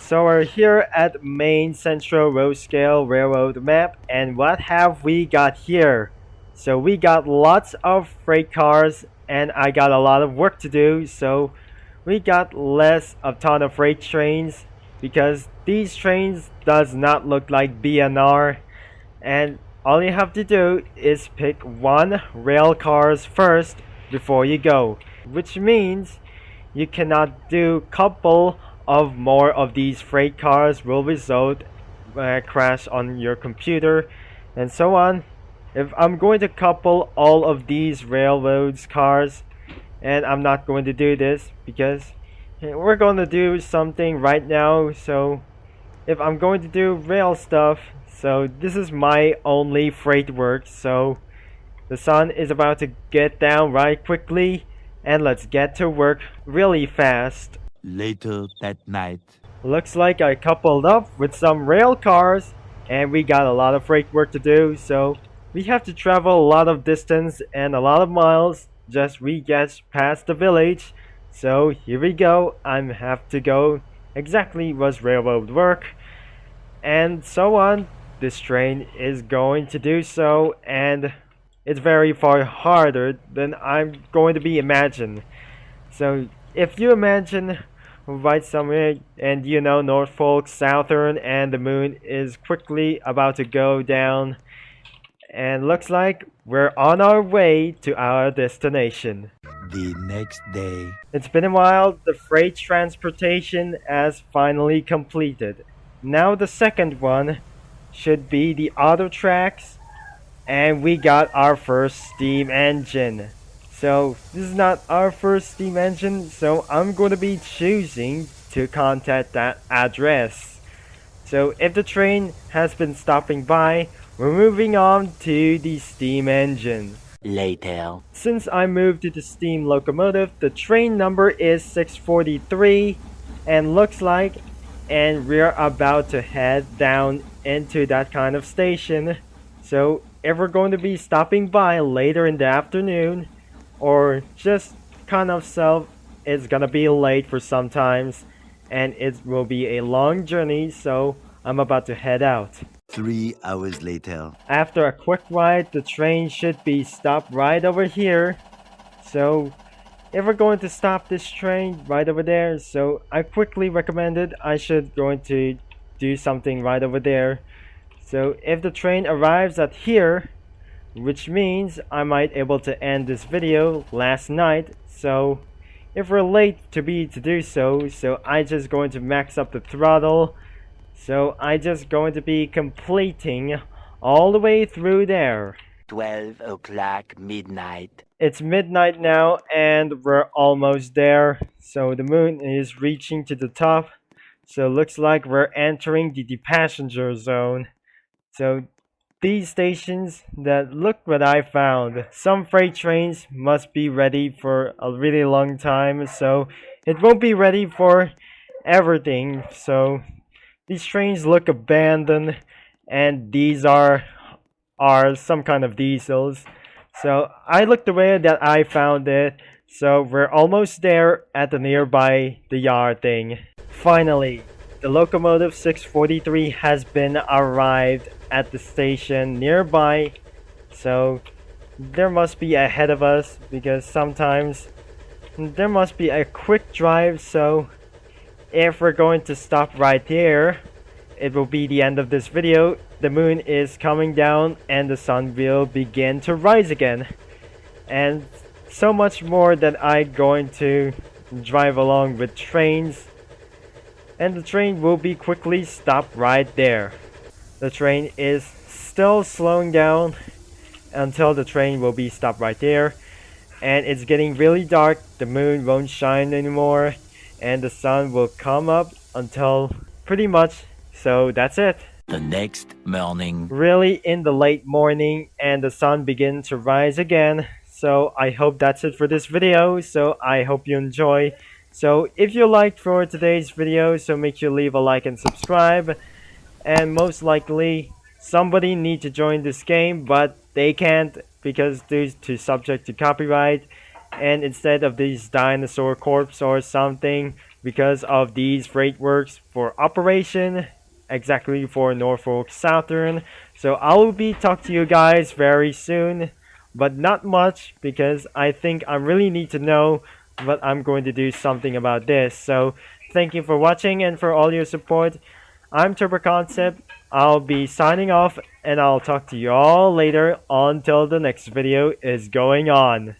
So we're here at Maine Central Road Scale Railroad map, and what have we got here? So we got lots of freight cars, and I got a lot of work to do, so we got less a ton of freight trains, because these trains does not look like BNR, and all you have to do is pick one rail cars first before you go, which means you cannot do couple of more of these freight cars will result crash on your computer and so on. If I'm going to couple all of these railroads cars, and I'm not going to do this because we're going to do something right now. So if I'm going to do rail stuff, so this is my only freight work, so the sun is about to get down right quickly, and let's get to work really fast. Later that night. Looks like I coupled up with some rail cars, and we got a lot of freight work to do, so we have to travel a lot of distance and a lot of miles just we get past the village. So here we go. I have to go exactly was railroad work and so on. This train is going to do so, and it's very far harder than I'm going to be imagined. So if you imagine right somewhere and you know Norfolk Southern and the moon is quickly about to go down, and looks like we're on our way to our destination. The next day. It's been a while. The freight transportation has finally completed. Now the second one should be the auto tracks, and we got our first steam engine. So this is not our first steam engine, so I'm going to be choosing to contact that address. So if the train has been stopping by, we're moving on to the steam engine. Later. Since I moved to the steam locomotive, the train number is 643, and looks like, and we're about to head down into that kind of station. So if we're going to be stopping by later in the afternoon, or just kind of it's gonna be late for sometimes, and it will be a long journey, so I'm about to head out. 3 hours later. After a quick ride, the train should be stopped right over here. So if we're going to stop this train right over there, so I quickly recommended I should going to do something right over there. So if the train arrives at here, which means I might able to end this video last night, so if we're late to do so, so I just going to max up the throttle. So I just going to be completing all the way through there. 12 o'clock midnight. It's midnight now, and we're almost there. So the moon is reaching to the top. So looks like we're entering the passenger zone. So these stations, that look what I found. Some freight trains must be ready for a really long time, so it won't be ready for everything. So these trains look abandoned, and these are some kind of diesels. So I looked the way that I found it. So we're almost there at the nearby the yard thing. Finally, the locomotive 643 has been arrived at the station nearby. So there must be ahead of us, because sometimes there must be a quick drive. So if we're going to stop right here, it will be the end of this video. The moon is coming down and the sun will begin to rise again. And so much more that I'm going to drive along with trains. And the train will be quickly stopped right there. The train is still slowing down until the train will be stopped right there. And it's getting really dark. The moon won't shine anymore, and the sun will come up until pretty much. So that's it. The next morning. Really in the late morning, and the sun begins to rise again. So I hope that's it for this video. So I hope you enjoy. So if you liked for today's video, so make sure to leave a like and subscribe. And most likely somebody need to join this game, but they can't because due to subject to copyright. And instead of these dinosaur corpse or something, because of these freight works for operation exactly for Norfolk Southern. So I will be talking to you guys very soon, but not much because I think I really need to know, but I'm going to do something about this. So thank you for watching and for all your support. I'm Turbo Concept. I'll be signing off and I'll talk to you all later until the next video is going on.